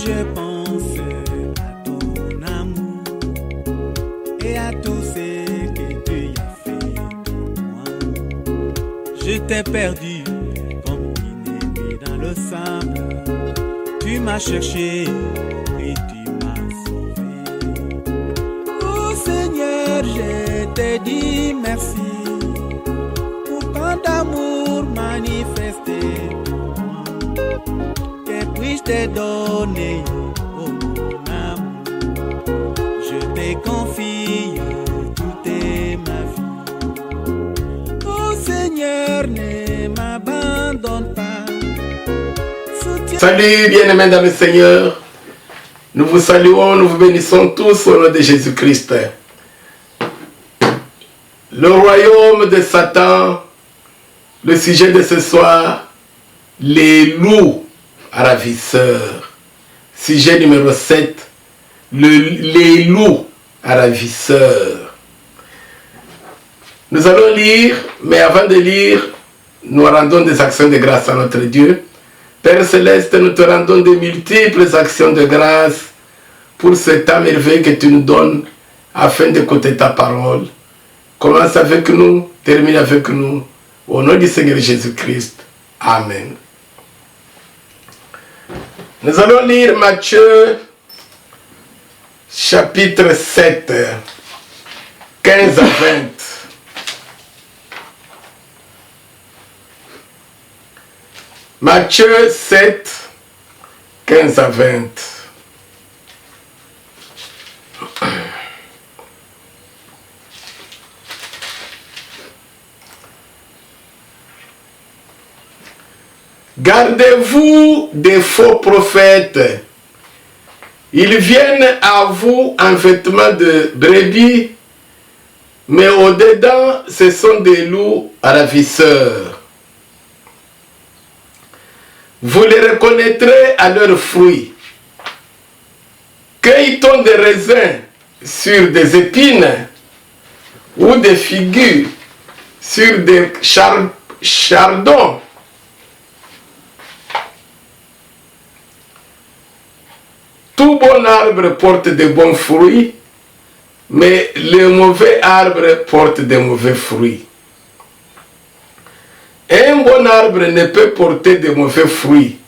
je pense à ton amour et à tout ce que tu as fait pour moi. Je t'ai perdu comme une aimée dans le sable. Tu m'as cherché et tu m'as sauvé. Oh Seigneur, je te dis merci pour tant d'amour manifesté pour moi. Que puis-je te donner, oh mon amour? Je te confie toute ma vie. Oh Seigneur, ne m'abandonne pas. Salut bien-aimés dans le Seigneur, nous vous saluons, nous vous bénissons tous au nom de Jésus-Christ. Le royaume de Satan, le sujet de ce soir, les loups ravisseurs. Sujet numéro 7, les loups ravisseurs. Nous allons lire, mais avant de lire, nous rendons des actions de grâce à notre Dieu. Père Céleste, nous te rendons de multiples actions de grâce pour ce temps merveilleux que tu nous donnes afin d'écouter ta parole. Commence avec nous, termine avec nous. Au nom du Seigneur Jésus-Christ. Amen. Nous allons lire Matthieu chapitre 7, 15 à 20. Matthieu 7, 15 à 20. Gardez-vous des faux prophètes. Ils viennent à vous en vêtements de brebis, mais au-dedans, ce sont des loups ravisseurs. Vous les reconnaîtrez à leurs fruits. Cueille-t-on des raisins sur des épines ou des figues sur des chardons? Tout bon arbre porte de bons fruits, mais le mauvais arbre porte de mauvais fruits. Un bon arbre ne peut porter de mauvais fruits,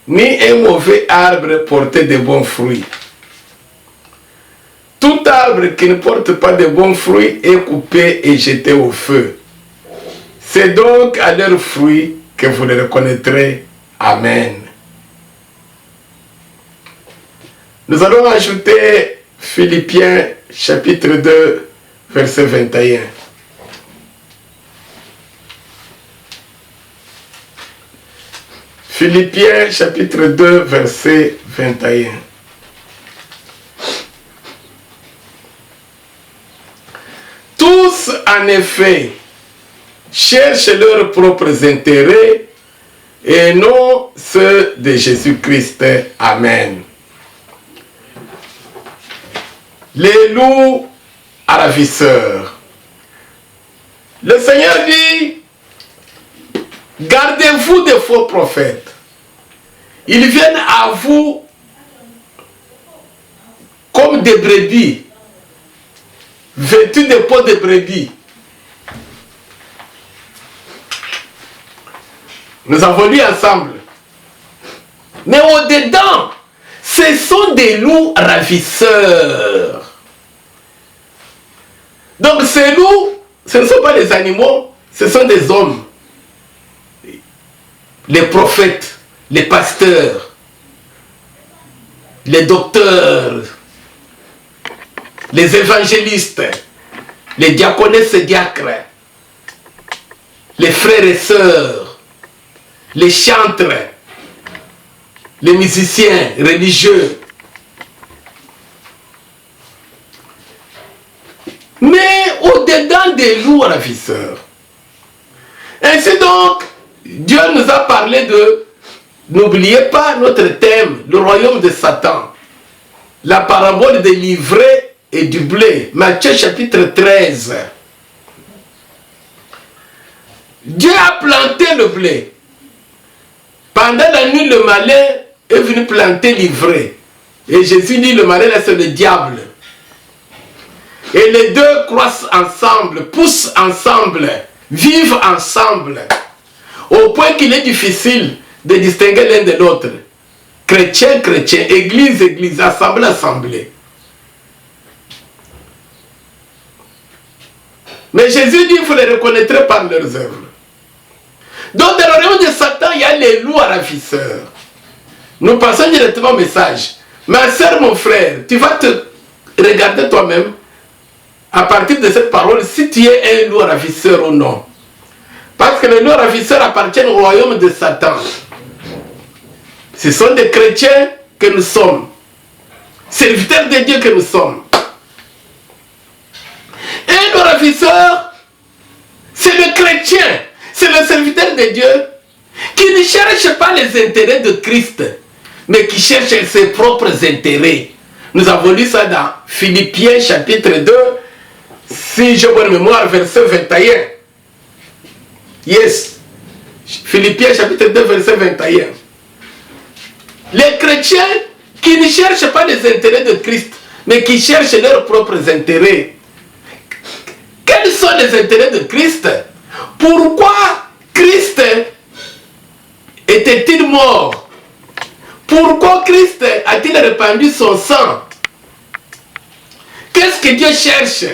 ni un mauvais arbre porter de bons fruits. Tout arbre qui ne porte pas de bons fruits est coupé et jeté au feu. C'est donc à leurs fruits que vous les reconnaîtrez. Amen. Nous allons ajouter Philippiens chapitre 2, verset 21. Philippiens chapitre 2, verset 21. Tous, en effet, cherchent leurs propres intérêts et non ceux de Jésus-Christ. Amen. Les loups ravisseurs. Le Seigneur dit, gardez-vous des faux prophètes. Ils viennent à vous comme des brebis, vêtus de peaux de brebis. Nous avons lu ensemble. Mais au-dedans, ce sont des loups ravisseurs. Donc ces loups, ce ne sont pas des animaux, ce sont des hommes. Les prophètes, les pasteurs, les docteurs, les évangélistes, les diaconesses et diacres, les frères et sœurs, les chantres, les musiciens religieux. Mais au-dedans des loups ravisseurs. Ainsi donc, Dieu nous a parlé de, n'oubliez pas notre thème, le royaume de Satan. La parabole de l'ivraie et du blé. Matthieu chapitre 13. Dieu a planté le blé. Pendant la nuit, le malin est venu planter l'ivraie. Et Jésus dit, le malin là, c'est le diable. Et les deux croissent ensemble, poussent ensemble, vivent ensemble. Au point qu'il est difficile de distinguer l'un de l'autre. Chrétien, chrétien, église, église, assemblée, assemblée. Mais Jésus dit, vous les reconnaîtrez par leurs œuvres. Donc dans le royaume de Satan, il y a les loups ravisseurs. Nous passons directement au message. Ma soeur, mon frère, tu vas te regarder toi-même à partir de cette parole si tu es un loup ravisseur ou non. Parce que les loups ravisseurs appartiennent au royaume de Satan. Ce sont des chrétiens que nous sommes. Serviteurs de Dieu que nous sommes. Un loup ravisseur, c'est le chrétien, c'est le serviteur de Dieu qui ne cherche pas les intérêts de Christ, mais qui cherche ses propres intérêts. Nous avons lu ça dans Philippiens chapitre 2, si j'ai bonne mémoire, verset 21. Yes. Philippiens chapitre 2, verset 21. Les chrétiens qui ne cherchent pas les intérêts de Christ, mais qui cherchent leurs propres intérêts. Quels sont les intérêts de Christ? Pourquoi Christ était-il mort? Pourquoi Christ a-t-il répandu son sang? Qu'est-ce que Dieu cherche?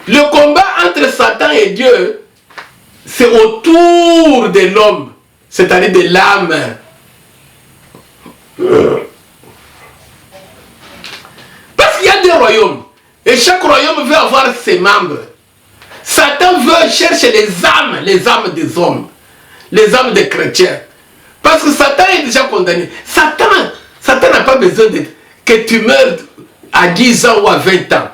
Le combat entre Satan et Dieu, c'est autour de l'homme, c'est-à-dire de l'âme. Parce qu'il y a des royaumes, et chaque royaume veut avoir ses membres. Satan veut chercher les âmes des hommes, les âmes des chrétiens. Parce que Satan est déjà condamné. Satan n'a pas besoin que tu meurs à 10 ans ou à 20 ans.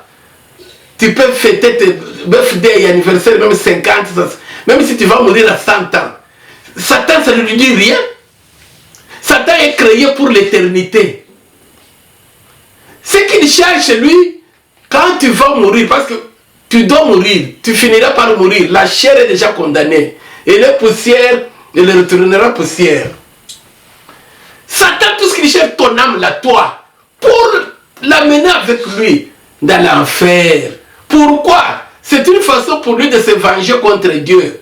Tu peux fêter tes birthday et anniversaire, même 50, même si tu vas mourir à 100 ans. Satan, ça ne lui dit rien. Satan est créé pour l'éternité. Ce qu'il cherche, lui, quand tu vas mourir, parce que tu dois mourir, tu finiras par mourir, la chair est déjà condamnée. Et la poussière, elle retournera poussière. Satan, tout ce qu'il cherche, ton âme, là, toi, pour l'amener avec lui dans l'enfer. Pourquoi? C'est une façon pour lui de se venger contre Dieu.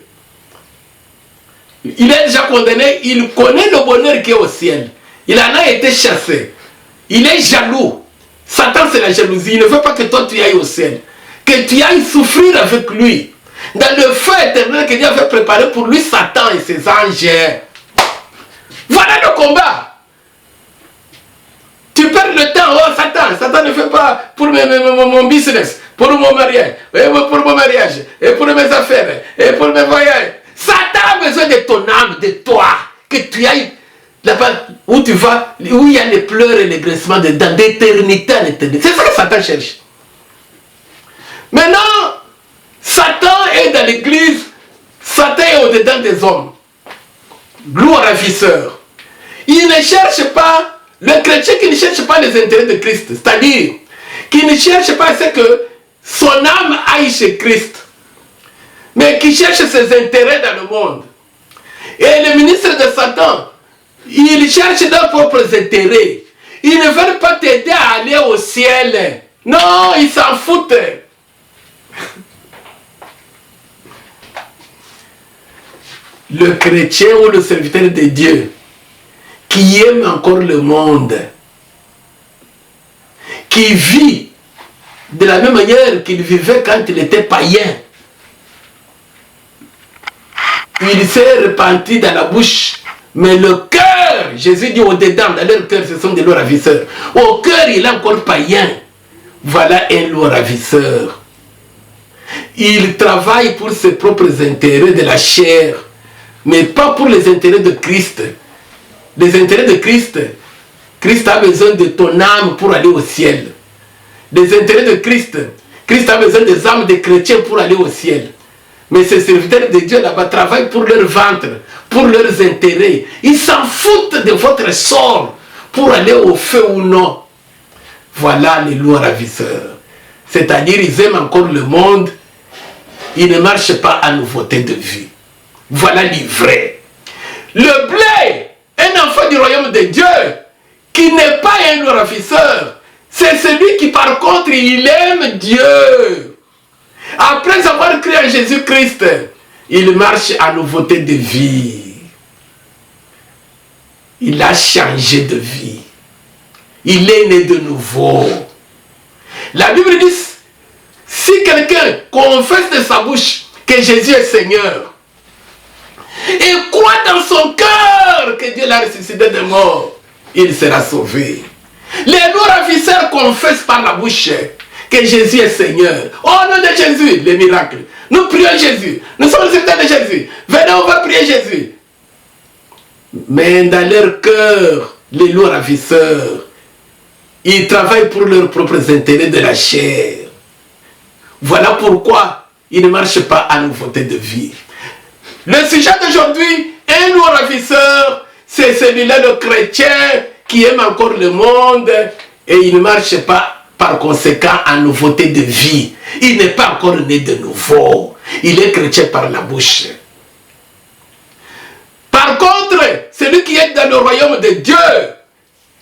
Il est déjà condamné, il connaît le bonheur qui est au ciel. Il en a été chassé. Il est jaloux. Satan, c'est la jalousie. Il ne veut pas que toi tu ailles au ciel. Que tu ailles souffrir avec lui. Dans le feu éternel que Dieu avait préparé pour lui, Satan et ses anges. Voilà le combat. Tu perds le temps. Oh, Satan ne fait pas pour mon business, pour mon mariage, et pour mes affaires, et pour mes voyages. Satan a besoin de ton âme, de toi, que tu ailles là-bas où tu vas, où il y a les pleurs et les graissements d'éternité à l'éternité. C'est ça que Satan cherche. Maintenant, Satan est dans l'église, Satan est au-dedans des hommes. Loup ravisseur. Il ne cherche pas, le chrétien qui ne cherche pas les intérêts de Christ, c'est-à-dire qui ne cherche pas ce que son âme aille chez Christ, mais qui cherche ses intérêts dans le monde. Et les ministres de Satan, ils cherchent leurs propres intérêts. Ils ne veulent pas t'aider à aller au ciel. Non, ils s'en foutent. Le chrétien ou le serviteur de Dieu qui aime encore le monde, qui vit de la même manière qu'il vivait quand il était païen, il s'est repenti dans la bouche, mais le cœur, Jésus dit au-dedans, dans leur cœur, ce sont des loups ravisseurs. Au cœur, il est encore païen. Voilà un loup ravisseur. Il travaille pour ses propres intérêts de la chair, mais pas pour les intérêts de Christ. Les intérêts de Christ, Christ a besoin de ton âme pour aller au ciel. Les intérêts de Christ, Christ a besoin des âmes des chrétiens pour aller au ciel. Mais ces serviteurs de Dieu là-bas travaillent pour leur ventre, pour leurs intérêts. Ils s'en foutent de votre sort pour aller au feu ou non. Voilà les loups ravisseurs. C'est-à-dire, ils aiment encore le monde. Ils ne marchent pas à nouveauté de vie. Voilà l'ivraie. Le blé, un enfant du royaume de Dieu, qui n'est pas un ravisseur, c'est celui qui par contre il aime Dieu. Après avoir cru en Jésus-Christ, il marche à nouveauté de vie. Il a changé de vie. Il est né de nouveau. La Bible dit, si quelqu'un confesse de sa bouche que Jésus est Seigneur et croit dans son cœur que Dieu l'a ressuscité des morts, il sera sauvé. Les non-ravisseurs confessent par la bouche que Jésus est Seigneur. Au nom de Jésus, les miracles. Nous prions Jésus. Nous sommes les serviteurs de Jésus. Venez, on va prier Jésus. Mais dans leur cœur, les non-ravisseurs, ils travaillent pour leurs propres intérêts de la chair. Voilà pourquoi ils ne marchent pas à nouveauté de vie. Le sujet d'aujourd'hui, un non-ravisseur, c'est celui-là, le chrétien, qui aime encore le monde et il ne marche pas par conséquent en nouveauté de vie. Il n'est pas encore né de nouveau. Il est chrétien par la bouche. Par contre, celui qui est dans le royaume de Dieu,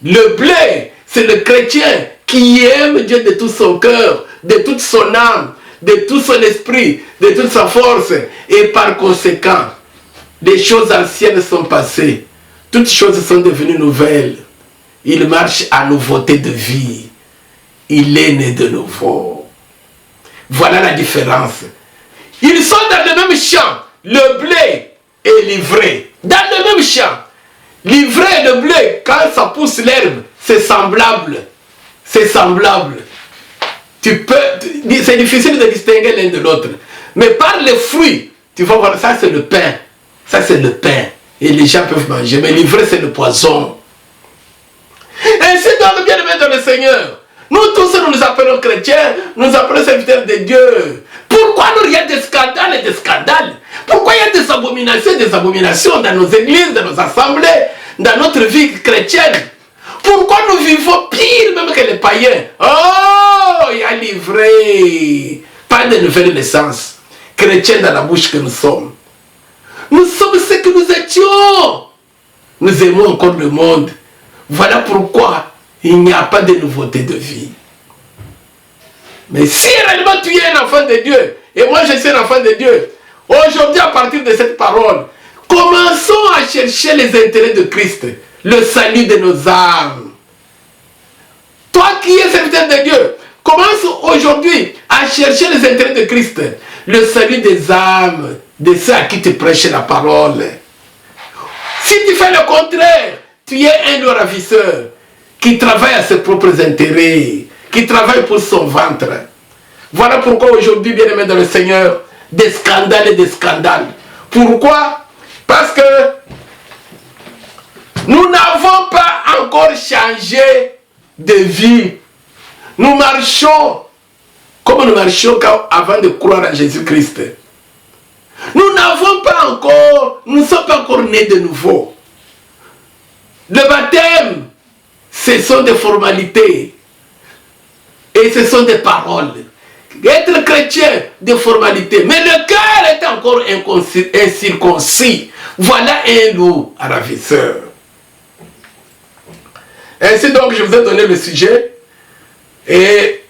le blé, c'est le chrétien qui aime Dieu de tout son cœur, de toute son âme, de tout son esprit, de toute sa force. Et par conséquent, les choses anciennes sont passées. Toutes choses sont devenues nouvelles. Il marche à nouveauté de vie. Il est né de nouveau. Voilà la différence. Ils sont dans le même champ. Le blé et l'ivraie. Dans le même champ. L'ivraie et le blé, quand ça pousse l'herbe, c'est semblable. C'est semblable. C'est difficile de distinguer l'un de l'autre. Mais par les fruits, tu vas voir, ça c'est le pain. Ça c'est le pain. Et les gens peuvent manger. Mais l'ivraie c'est le poison. Ainsi donc, bien-aimés dans le Seigneur, nous tous nous appelons chrétiens, nous appelons serviteurs de Dieu. Pourquoi il y a des scandales et des scandales? Pourquoi il y a des abominations dans nos églises, dans nos assemblées, dans notre vie chrétienne? Pourquoi nous vivons pire même que les païens? Oh, il y a l'ivraie. Pas de nouvelle naissance. Chrétiens dans la bouche que nous sommes. Nous sommes ce que nous étions. Nous aimons encore le monde. Voilà pourquoi il n'y a pas de nouveauté de vie. Mais si réellement tu es un enfant de Dieu, et moi je suis un enfant de Dieu, aujourd'hui à partir de cette parole, commençons à chercher les intérêts de Christ, le salut de nos âmes. Toi qui es serviteur de Dieu, commence aujourd'hui à chercher les intérêts de Christ, le salut des âmes, de ceux à qui tu prêches la parole. Si tu fais le contraire, tu es un ravisseur qui travaille à ses propres intérêts, qui travaille pour son ventre. Voilà pourquoi aujourd'hui, bien-aimés dans le Seigneur, des scandales et des scandales. Pourquoi? Parce que nous n'avons pas encore changé de vie. Nous marchons comme nous marchions avant de croire en Jésus-Christ. Nous n'avons pas encore, nous ne sommes pas encore nés de nouveau. Le baptême, ce sont des formalités. Et ce sont des paroles. Être chrétien, des formalités. Mais le cœur est encore incirconcis. Voilà un loup ravisseur. Ainsi donc, je vous ai donné le sujet. Et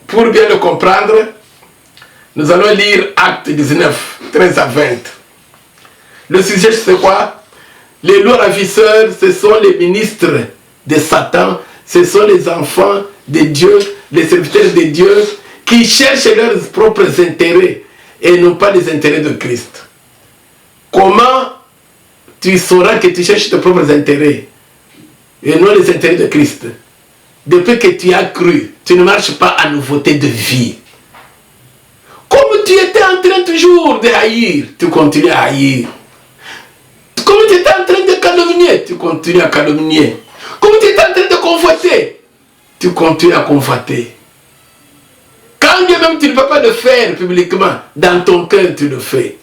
pour bien le comprendre, nous allons lire Acte 19, 13 à 20. Le sujet, c'est quoi? Les loups ravisseurs, ce sont les ministres de Satan, ce sont les enfants de Dieu, les serviteurs de Dieu, qui cherchent leurs propres intérêts et non pas les intérêts de Christ. Comment tu sauras que tu cherches tes propres intérêts et non les intérêts de Christ? Depuis que tu as cru, tu ne marches pas à nouveauté de vie. Comme tu étais en train toujours de haïr, tu continues à haïr. Comme tu étais en train de calomnier, tu continues à calomnier. Comme tu étais en train de convoiter, tu continues à convoiter. Quand bien même tu ne peux pas le faire publiquement, dans ton cœur tu le fais.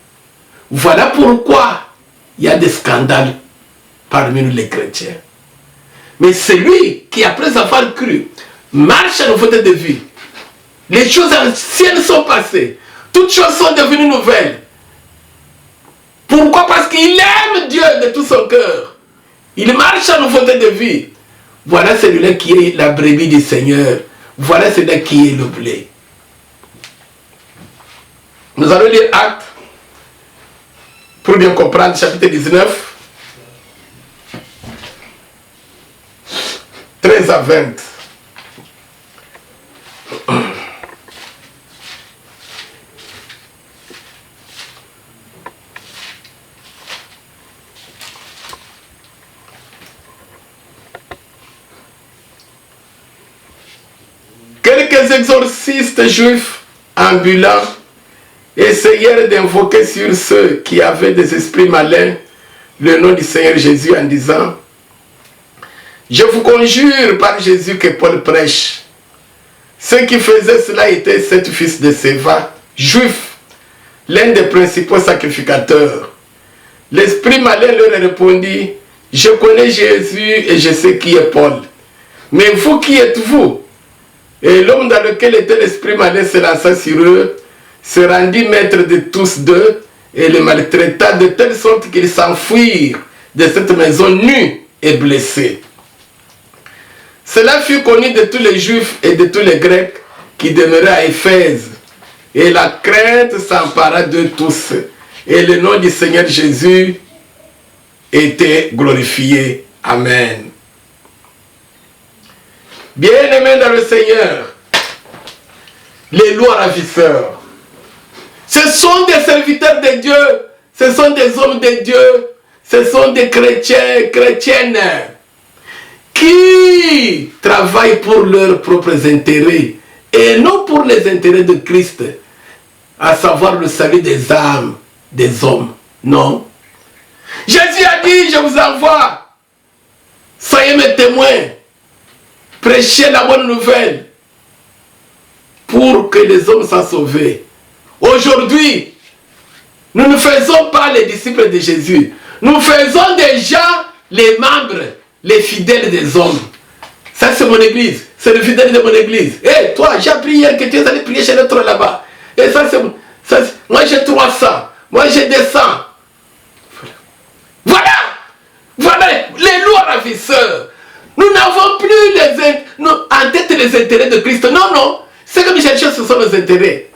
Voilà pourquoi il y a des scandales parmi nous les chrétiens. Mais celui qui, après avoir cru, marche à nouveauté de vie, les choses anciennes sont passées, toutes choses sont devenues nouvelles. Pourquoi? Parce qu'il aime Dieu de tout son cœur. Il marche en nouveauté de vie. Voilà celui-là qui est la brebis du Seigneur. Voilà celui-là qui est le blé. Nous allons lire Actes, pour bien comprendre, chapitre 19, 13 à 20. Quelques exorcistes juifs ambulants essayèrent d'invoquer sur ceux qui avaient des esprits malins le nom du Seigneur Jésus en disant: je vous conjure par Jésus que Paul prêche. Ceux qui faisaient cela étaient 7 fils de Séva, juifs, l'un des principaux sacrificateurs. L'esprit malin leur répondit: je connais Jésus et je sais qui est Paul. Mais vous, qui êtes-vous? Et l'homme dans lequel était l'esprit malin se lança sur eux, se rendit maître de tous deux et les maltraita de telle sorte qu'ils s'enfuirent de cette maison nus et blessés. Cela fut connu de tous les Juifs et de tous les Grecs qui demeuraient à Éphèse. Et la crainte s'empara d'eux tous. Et le nom du Seigneur Jésus était glorifié. Amen. Bien-aimés dans le Seigneur, les lois ravisseurs, ce sont des serviteurs de Dieu, ce sont des hommes de Dieu, ce sont des chrétiens, chrétiennes, qui travaillent pour leurs propres intérêts et non pour les intérêts de Christ, à savoir le salut des âmes, des hommes. Non. Jésus a dit: je vous envoie, soyez mes témoins, prêchez la bonne nouvelle pour que les hommes soient sauvés. Aujourd'hui, nous ne faisons pas les disciples de Jésus, nous faisons déjà les membres, les fidèles des hommes. Ça, c'est mon église, c'est le fidèle de mon église. Et toi, j'ai appris hier que tu es allé prier chez l'autre là-bas. Et ça, c'est... moi, j'ai 300, moi, j'ai 200. Voilà, voilà les lois ravisseurs. Nous n'avons plus en tête les intérêts de Christ. Non, non. Ce que nous cherchons, ce sont nos intérêts.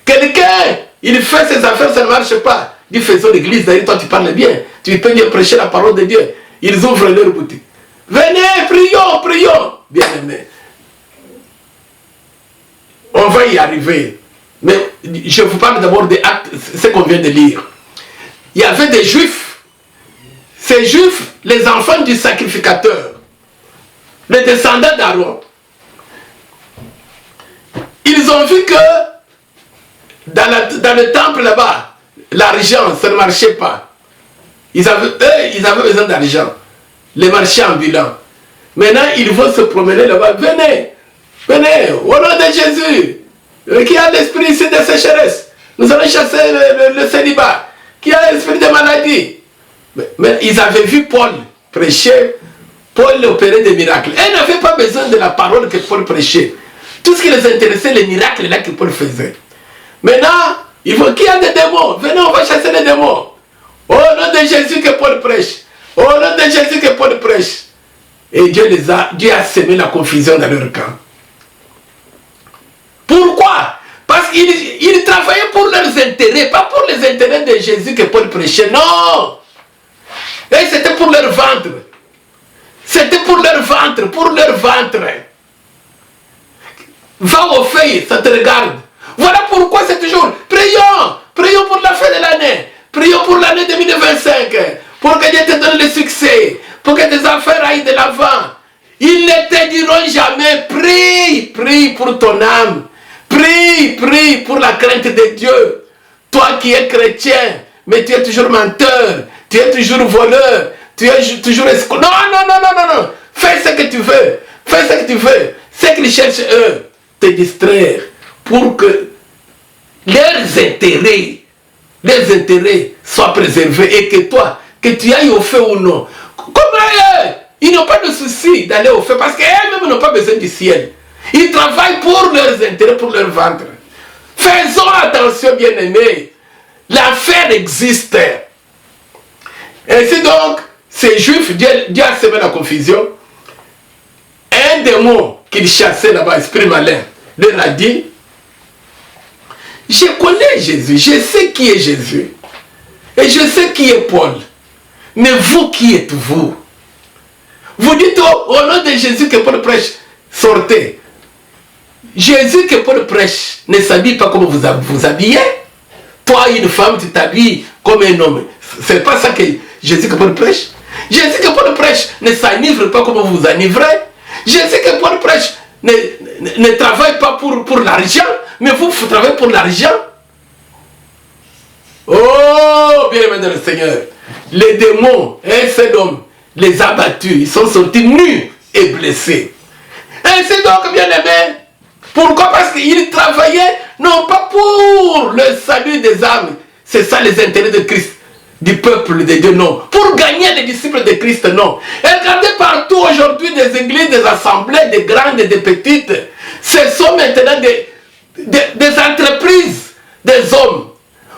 Quelqu'un, il fait ses affaires, ça ne marche pas. Dis, faisons l'église, d'ailleurs, toi tu parles bien. Tu peux bien prêcher la parole de Dieu. Ils ouvrent leur boutique. Venez, prions, prions. Bien aimé. On va y arriver. Mais je vous parle d'abord des actes, ce qu'on vient de lire. Il y avait des juifs. Ces juifs, les enfants du sacrificateur, les descendants d'Aaron, ils ont vu que dans le temple là-bas, l'argent, ça ne marchait pas. Ils avaient besoin d'argent. Les marchands ambulants. Maintenant, ils vont se promener là-bas. Venez, venez, au nom de Jésus, qui a l'esprit ici de sécheresse. Nous allons chasser le célibat, qui a l'esprit de maladie. Mais ils avaient vu Paul prêcher, Paul opérer des miracles. Et ils n'avaient pas besoin de la parole que Paul prêchait. Tout ce qui les intéressait, les miracles là que Paul faisait. Maintenant, il faut qu'il y a des démons. Venez, on va chasser les démons. Au nom de Jésus que Paul prêche. Au nom de Jésus que Paul prêche. Et Dieu a semé la confusion dans leur camp. Pourquoi? Parce qu'ils travaillaient pour leurs intérêts, pas pour les intérêts de Jésus que Paul prêchait. Non! Et c'était pour leur ventre. C'était pour leur ventre, pour leur ventre. Va aux feuilles, ça te regarde. Voilà pourquoi c'est toujours prions, prions pour la fin de l'année, prions pour l'année 2025, pour que Dieu te donne le succès, pour que tes affaires aillent de l'avant. Ils ne te diront jamais prie, prie pour ton âme, prie, prie pour la crainte de Dieu. Toi qui es chrétien, mais tu es toujours menteur, tu es toujours voleur, tu es toujours escroc. Non, non, non, non, non, non. Fais ce que tu veux, fais ce que tu veux. Ce qu'ils cherchent eux, te distraire pour que leurs intérêts soient préservés et que toi, que tu ailles au feu ou non. Comment ils n'ont pas de souci d'aller au feu parce qu'eux-mêmes n'ont pas besoin du ciel. Ils travaillent pour leurs intérêts, pour leur ventre. Faisons attention, bien-aimés. L'affaire existe. Ainsi donc, ces juifs, Dieu a semé la confusion. Un démon qu'il chassait là-bas, esprit malin, leur a dit, je connais Jésus, je sais qui est Jésus. Et je sais qui est Paul. Mais vous, qui êtes-vous? Vous dites au nom de Jésus que Paul prêche, sortez. Jésus que Paul prêche ne s'habille pas comme vous habillez. Toi, une femme, tu t'habilles comme un homme. C'est pas ça que Jésus que Paul prêche. Jésus que Paul prêche ne s'enivre pas comme vous enivrez. Jésus que Paul prêche ne travaille pas pour l'argent, mais vous travaillez pour l'argent. Oh, bien-aimé dans le Seigneur, les démons, un seul homme, les a battus, ils sont sortis nus et blessés. Ainsi donc, bien-aimé, pourquoi? Parce qu'ils travaillaient non pas pour le salut des âmes, c'est ça les intérêts de Christ, du peuple de Dieu, non. Pour gagner les disciples de Christ, non. Et regardez partout aujourd'hui des églises, des assemblées, des grandes et des petites, ce sont maintenant des entreprises, des hommes.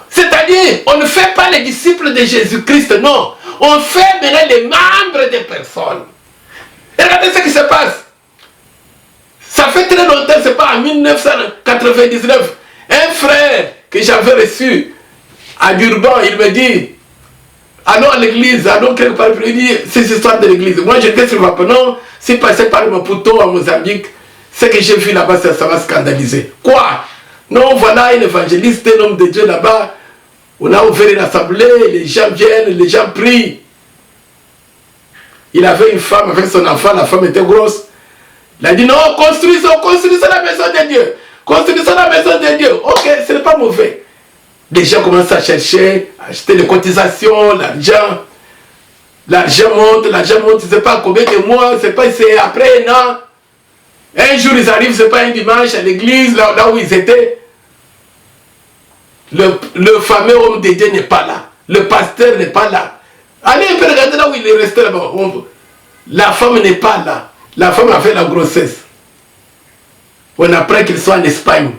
C'est-à-dire, on ne fait pas les disciples de Jésus-Christ, non. On fait maintenant les membres des personnes. Et regardez ce qui se passe. Ça fait très longtemps, c'est pas en 1999. Un frère que j'avais reçu à Durban, il me dit, allons à l'église, allons quelque part, il dit, c'est l'histoire de l'église. Moi, j'étais sur Vapenon, c'est passé par Maputo, à Mozambique. Ce que j'ai vu là-bas, ça m'a scandalisé. Quoi? Non, voilà un évangéliste, un homme de Dieu là-bas. On a ouvert une assemblée, les gens viennent, les gens prient. Il avait une femme avec son enfant, la femme était grosse. Il a dit non, construisons la maison de Dieu. Construisons la maison de Dieu. Ok, ce n'est pas mauvais. Les gens commencent à chercher, à acheter les cotisations, l'argent. L'argent monte, je ne sais pas combien de mois, c'est après un an. Un jour ils arrivent, ce n'est pas un dimanche, à l'église, là où ils étaient. Le fameux homme de Dieu n'est pas là. Le pasteur n'est pas là. Allez un peu regarder là où il est resté là-bas. La femme n'est pas là. La femme a fait la grossesse. On apprend qu'il soit en Espagne.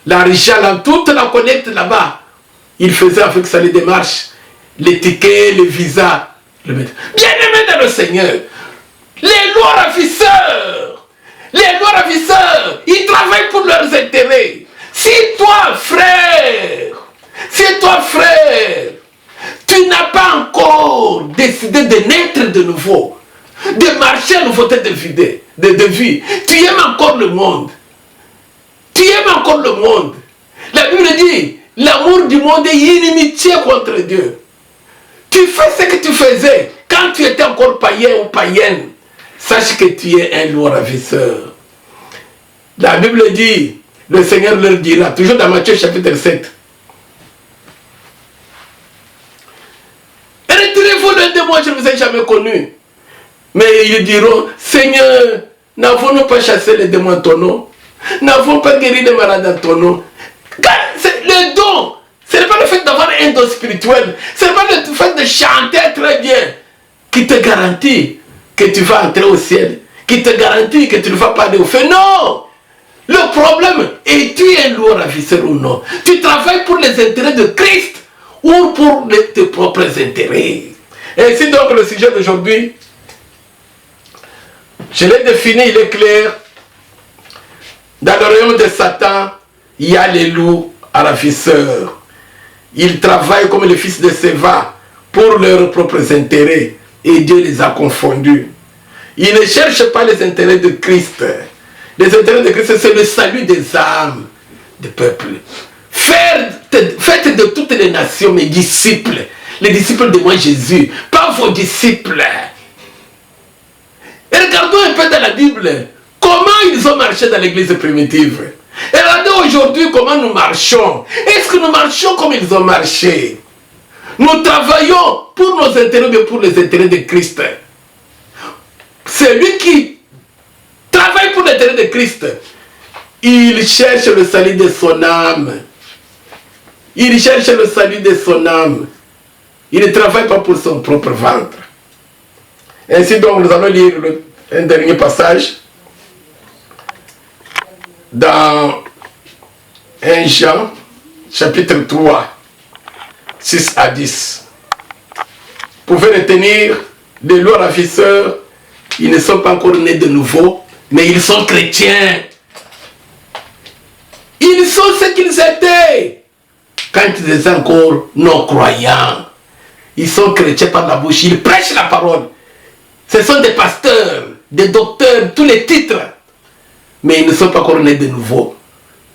L'argent, toute la collecte là-bas. Il faisait avec ça les démarches, les tickets, les visas. Bien-aimé dans le Seigneur, les lois ravisseurs, ils travaillent pour leurs intérêts. Si toi, frère, tu n'as pas encore décidé de naître de nouveau, de marcher à nouveauté de vie, tu aimes encore le monde. La Bible dit, l'amour du monde est inimitié contre Dieu. Tu fais ce que tu faisais quand tu étais encore païen ou païenne. Sache que tu es un lourd ravisseur. La Bible dit, le Seigneur leur dira, toujours dans Matthieu chapitre 7. Retirez-vous l'un de moi, je ne vous ai jamais connu. Mais ils diront, Seigneur, n'avons-nous pas chassé les démons en ton nom? N'avons pas guéri les malades en ton nom? Le don, ce n'est pas le fait d'avoir un don spirituel, ce n'est pas le fait de chanter très bien qui te garantit que tu vas entrer au ciel, qui te garantit que tu ne vas pas aller au feu. Non! Le problème, es-tu un lourd ravisseur ou non? Tu travailles pour les intérêts de Christ ou pour tes propres intérêts? Et ainsi donc le sujet d'aujourd'hui, je l'ai défini, il est clair. Dans le royaume de Satan, il y a les loups ravisseurs. Ils travaillent comme les fils de Séva pour leurs propres intérêts et Dieu les a confondus. Ils ne cherchent pas les intérêts de Christ. Les intérêts de Christ, c'est le salut des âmes, des peuples. Faites de toutes les nations mes disciples, les disciples de moi Jésus, pas vos disciples. Et regardons un peu dans la Bible, comment ils ont marché dans l'église primitive. Et regardez aujourd'hui comment nous marchons. Est-ce que nous marchons comme ils ont marché? Nous travaillons pour nos intérêts, mais pour les intérêts de Christ. Celui qui travaille pour l'intérêt de Christ, il cherche le salut de son âme. Il cherche le salut de son âme. Il ne travaille pas pour son propre ventre. Ainsi donc, nous allons lire un dernier passage dans 1 Jean, chapitre 3, 6 à 10. Vous pouvez retenir Les lois ravisseurs, ils ne sont pas encore nés de nouveau, mais ils sont chrétiens. Ils sont ce qu'ils étaient quand ils étaient encore non-croyants. Ils sont chrétiens par la bouche, ils prêchent la parole. Ce sont des pasteurs, des docteurs, tous les titres. Mais ils ne sont pas encore nés de nouveau.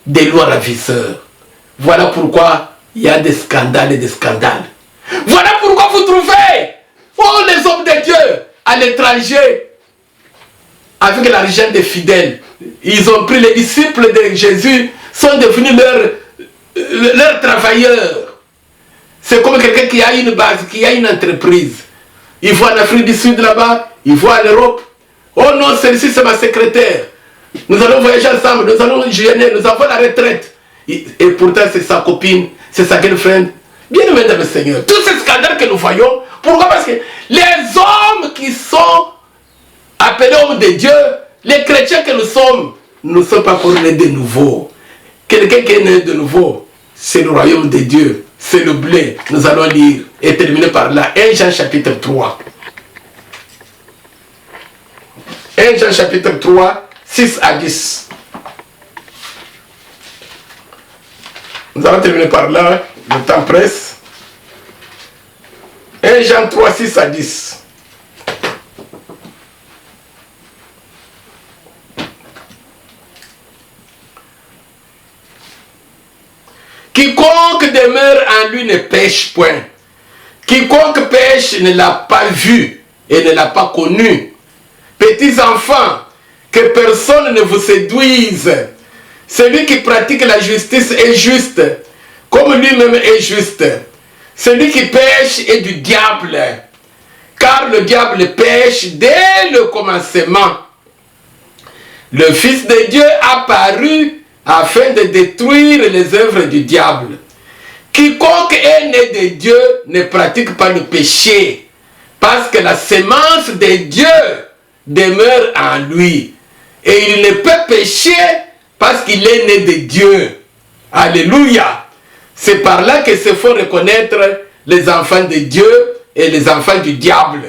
Des lois ravisseurs. Voilà pourquoi il y a des scandales et des scandales. Voilà pourquoi vous trouvez, oh les hommes de Dieu, à l'étranger, avec l'argent des fidèles, ils ont pris les disciples de Jésus, sont devenus leurs travailleurs. C'est comme quelqu'un qui a une base, qui a une entreprise. Il voit en Afrique du Sud là-bas, il voit en Europe. Oh non, celle-ci c'est ma secrétaire. Nous allons voyager ensemble, nous allons jeûner, nous avons la retraite. Et pourtant c'est sa copine, c'est sa girlfriend. Bien aimé dans le Seigneur. Tous ces scandales que nous voyons, pourquoi? Parce que les hommes qui sont appelés hommes de Dieu, les chrétiens que nous ne sommes pas encore nés de nouveau. Quelqu'un qui est né de nouveau, c'est le royaume de Dieu, c'est le blé. Nous allons lire et terminer par là. 1 Jean chapitre 3. 1 Jean chapitre 3, 6 à 10. Nous allons terminer par là, le temps presse. 1 Jean 3, 6 à 10. Quiconque demeure en lui ne pêche point. Quiconque pêche ne l'a pas vu et ne l'a pas connu. Petits enfants, que personne ne vous séduise. Celui qui pratique la justice est juste, comme lui-même est juste. Celui qui pêche est du diable, car le diable pêche dès le commencement. Le Fils de Dieu apparut afin de détruire les œuvres du diable. Quiconque est né de Dieu ne pratique pas le péché, parce que la sémence de Dieu demeure en lui. Et il ne peut pécher parce qu'il est né de Dieu. Alléluia. C'est par là que se font reconnaître les enfants de Dieu et les enfants du diable.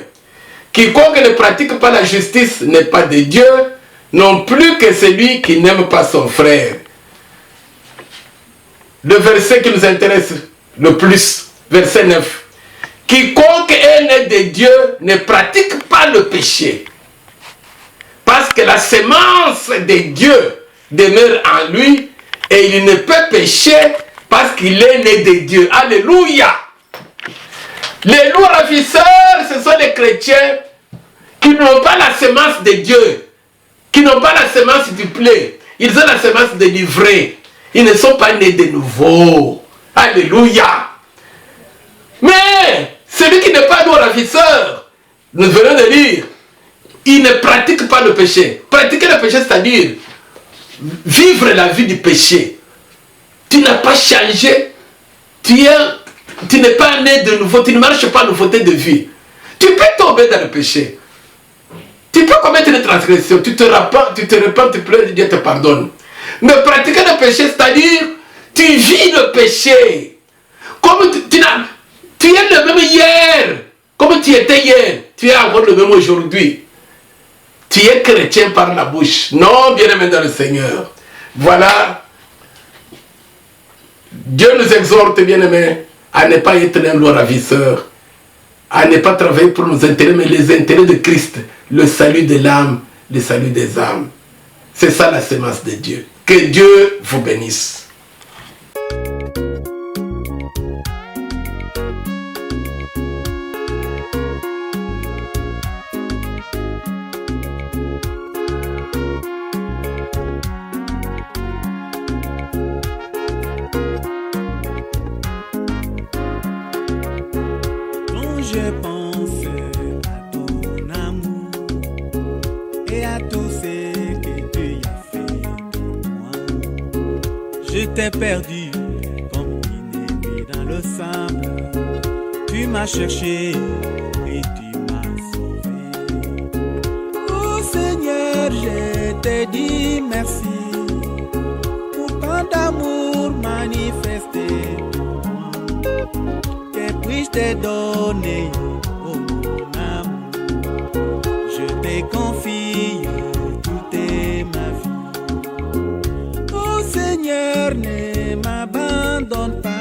Quiconque ne pratique pas la justice n'est pas de Dieu, non plus que celui qui n'aime pas son frère. Le verset qui nous intéresse le plus, verset 9. Quiconque est né de Dieu ne pratique pas le péché, parce que la sémence de Dieu demeure en lui et il ne peut pécher parce qu'il est né de Dieu. Alléluia. Les loups ravisseurs, ce sont les chrétiens qui n'ont pas la sémence de Dieu, qui n'ont pas la sémence du blé. Ils ont la sémence de l'ivraie. Ils ne sont pas nés de nouveau. Alléluia. Mais celui qui n'est pas loup ravisseur, nous venons de lire, il ne pratique pas le péché. Pratiquer le péché, c'est-à-dire vivre la vie du péché. Tu n'as pas changé. Tu n'es pas né de nouveau. Tu ne marches pas en nouveauté de vie. Tu peux tomber dans le péché. Tu peux commettre une transgression. Tu te repens, tu pleures, Dieu te pardonne. Mais pratiquer le péché, c'est-à-dire tu vis le péché. Comme tu es le même hier. Comme tu étais hier. Tu es encore le même aujourd'hui. Tu es chrétien par la bouche. Non, bien-aimé dans le Seigneur. Voilà. Dieu nous exhorte, bien-aimés, à ne pas être un loup ravisseur, à ne pas travailler pour nos intérêts, mais les intérêts de Christ, le salut de l'âme, le salut des âmes. C'est ça la sémence de Dieu. Que Dieu vous bénisse. Je pense à ton amour et à tout ce que tu as fait pour moi. Je t'ai perdu comme une nuit dans le sable. Tu m'as cherché et tu m'as sauvé. Oh Seigneur, je te dis merci pour tant d'amour manifesté. Que puis-je te donner, oh mon amour? te confie toute ma vie. Oh Seigneur, ne m'abandonne pas.